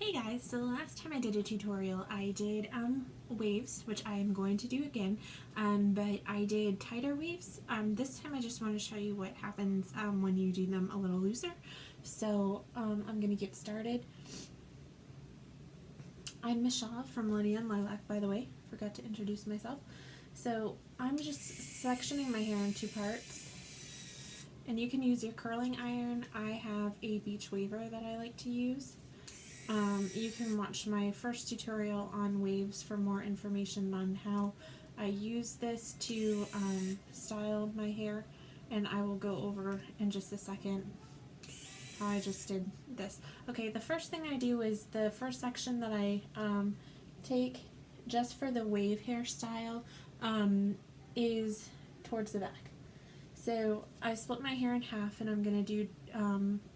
Hey guys, so the last time I did a tutorial I did waves, which I am going to do again, but I did tighter waves. This time I just want to show you what happens when you do them a little looser. So I'm going to get started. I'm Michelle from Lydia and Lilac, by the way. Forgot to introduce myself. So I'm just sectioning my hair in two parts. And you can use your curling iron. I have a beach waver that I like to use. You can watch my first tutorial on waves for more information on how I use this to style my hair, and I will go over in just a second how I just did this. Okay, the first thing I do is the first section that I take just for the wave hairstyle is towards the back. So I split my hair in half, and I'm going to do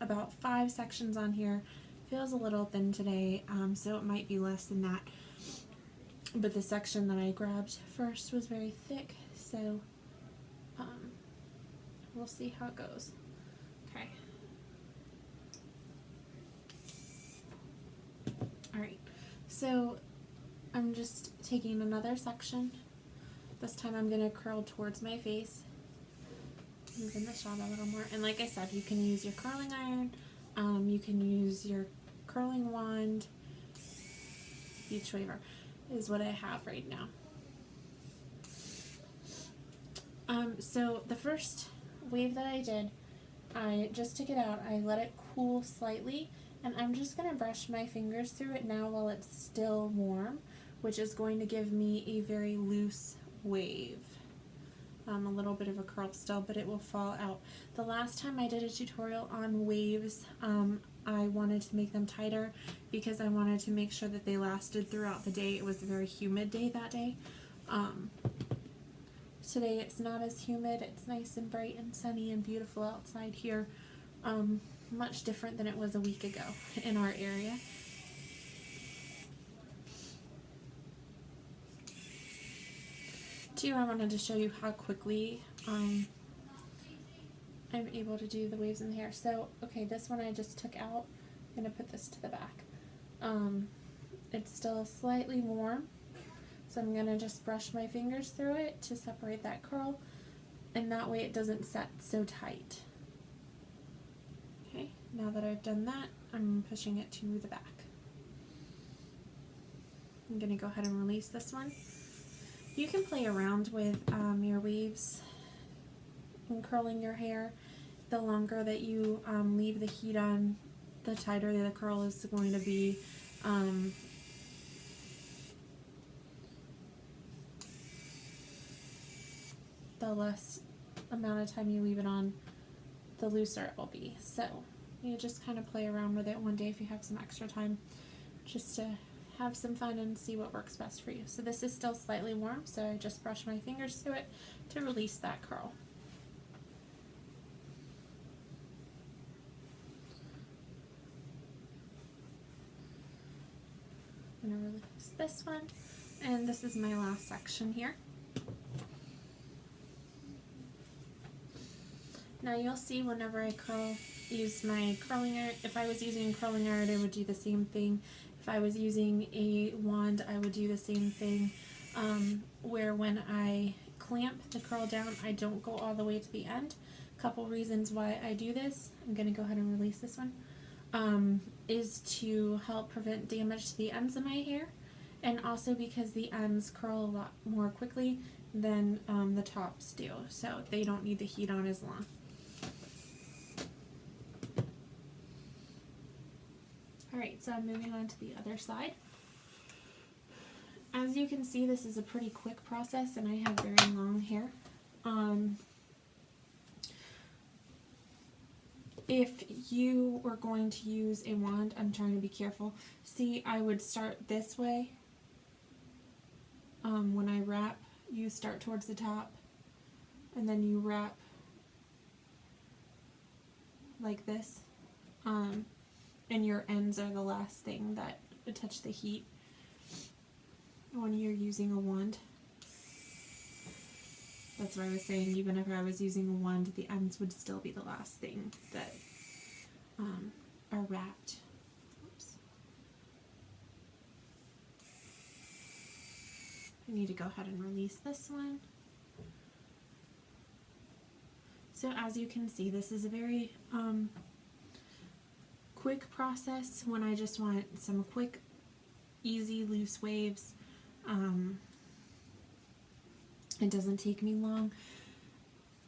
about 5 sections on here. Feels a little thin today, so it might be less than that. But the section that I grabbed first was very thick, so we'll see how it goes. Okay. Alright, so I'm just taking another section. This time I'm going to curl towards my face, moving the shot a little more. And like I said, you can use your curling iron, you can use your curling wand. Beach waver is what I have right now. So the first wave that I did, I just took it out, I let it cool slightly, and I'm just going to brush my fingers through it now while it's still warm, which is going to give me a very loose wave. A little bit of a curl still, but it will fall out. The last time I did a tutorial on waves, I wanted to make them tighter because I wanted to make sure that they lasted throughout the day. It was a very humid day that day. Today it's not as humid. It's nice and bright and sunny and beautiful outside here. Much different than it was a week ago in our area. Too, I wanted to show you how quickly I'm able to do the waves in the hair. So, okay, this one I just took out. I'm going to put this to the back. It's still slightly warm, so I'm going to just brush my fingers through it to separate that curl, and that way it doesn't set so tight. Okay, now that I've done that, I'm pushing it to the back. I'm going to go ahead and release this one. You can play around with your waves and curling your hair. The longer that you leave the heat on, the tighter the curl is going to be. The less amount of time you leave it on, the looser it will be. So you just kind of play around with it one day if you have some extra time, just to have some fun and see what works best for you. So this is still slightly warm, so I just brush my fingers through it to release that curl. I'm going to release this one, and this is my last section here. Now you'll see whenever I use my curling iron, if I was using curling iron I would do the same thing. If I was using a wand I would do the same thing, where when I clamp the curl down I don't go all the way to the end. Couple reasons why I do this. I'm going to go ahead and release this one. Is to help prevent damage to the ends of my hair, and also because the ends curl a lot more quickly than the tops do, so they don't need the heat on as long. Alright, so I'm moving on to the other side. As you can see, this is a pretty quick process, and I have very long hair. If you were going to use a wand, I'm trying to be careful. See, I would start this way. When I wrap, you start towards the top, and then you wrap like this. And your ends are the last thing that would touch the heat when you're using a wand. That's what I was saying, even if I was using a wand, the ends would still be the last thing that are wrapped. Oops. I need to go ahead and release this one. So as you can see, this is a very quick process when I just want some quick, easy, loose waves. It doesn't take me long.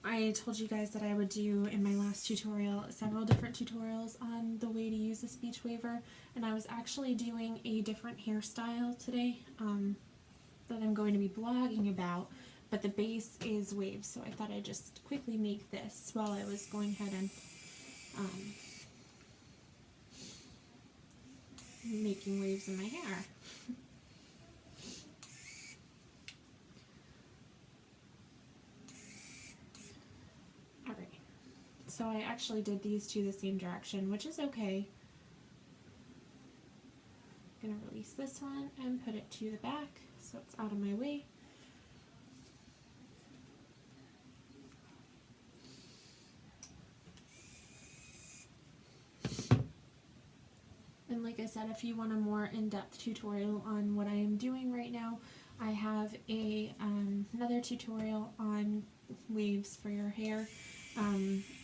I told you guys that I would do in my last tutorial several different tutorials on the way to use a speech waver, and I was actually doing a different hairstyle today that I'm going to be blogging about, but the base is waves, so I thought I'd just quickly make this while I was going ahead and making waves in my hair. So I actually did these two the same direction, which is okay. I'm going to release this one and put it to the back so it's out of my way. And like I said, if you want a more in-depth tutorial on what I am doing right now, I have another tutorial on waves for your hair.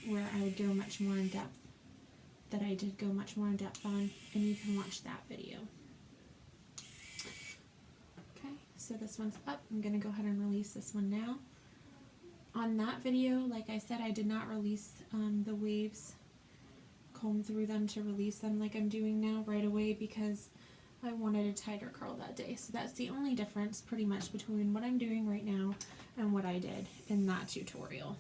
Where I would go much more in depth, that I did go much more in depth on, and you can watch that video. Okay, so this one's up. I'm going to go ahead and release this one now. On that video, like I said, I did not release the waves, comb through them to release them like I'm doing now right away because I wanted a tighter curl that day. So that's the only difference pretty much between what I'm doing right now and what I did in that tutorial.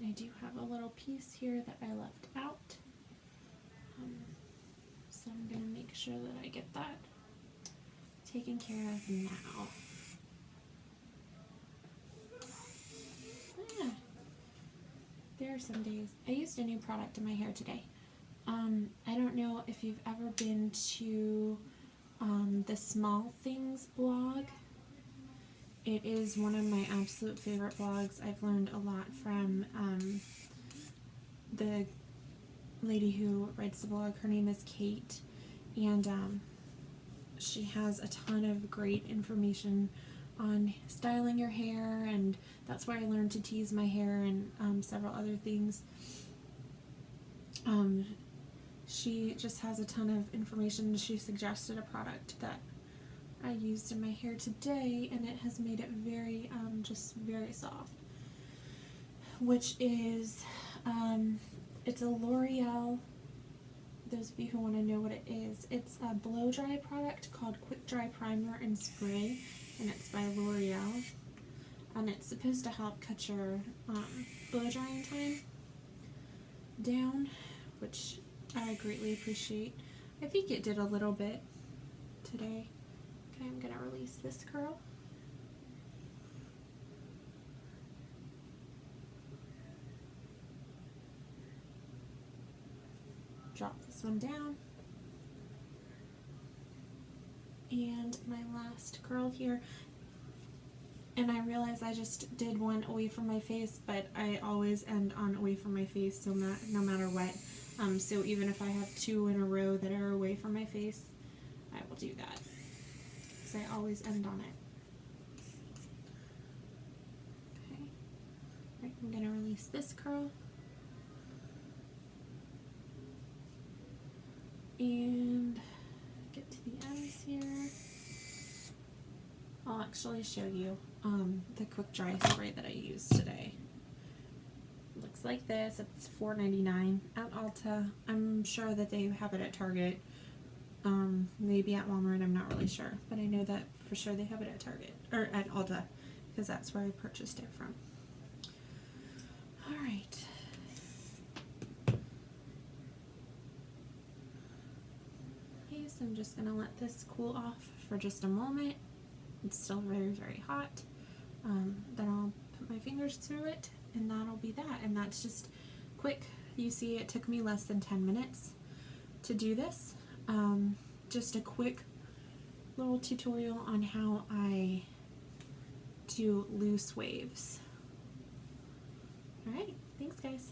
I do have a little piece here that I left out, so I'm going to make sure that I get that taken care of now. Yeah. There are some days. I used a new product in my hair today. I don't know if you've ever been to the Small Things blog. It is one of my absolute favorite blogs. I've learned a lot from the lady who writes the blog. Her name is Kate, and she has a ton of great information on styling your hair, and that's where I learned to tease my hair and several other things. She just has a ton of information. She suggested a product that I used in my hair today, and it has made it very, just very soft, which is, it's a L'Oreal, those of you who want to know what it is, it's a blow dry product called Quick Dry Primer and Spray, and it's by L'Oreal, and it's supposed to help cut your blow drying time down, which I greatly appreciate. I think it did a little bit today. Okay, I'm going to release this curl. Drop this one down. And my last curl here. And I realize I just did one away from my face, but I always end on away from my face, so no matter what. So even if I have two in a row that are away from my face, I will do that. I always end on it. Okay, right, I'm going to release this curl. And get to the ends here. I'll actually show you the quick dry spray that I used today. It looks like this. It's $4.99 at Ulta. I'm sure that they have it at Target. Maybe at Walmart, I'm not really sure, but I know that for sure they have it at Target, or at Ulta, because that's where I purchased it from. Alright. Okay, so I'm just going to let this cool off for just a moment. It's still very, very hot. Then I'll put my fingers through it, and that'll be that. And that's just quick. You see, it took me less than 10 minutes to do this. Just a quick little tutorial on how I do loose waves. Alright, thanks guys.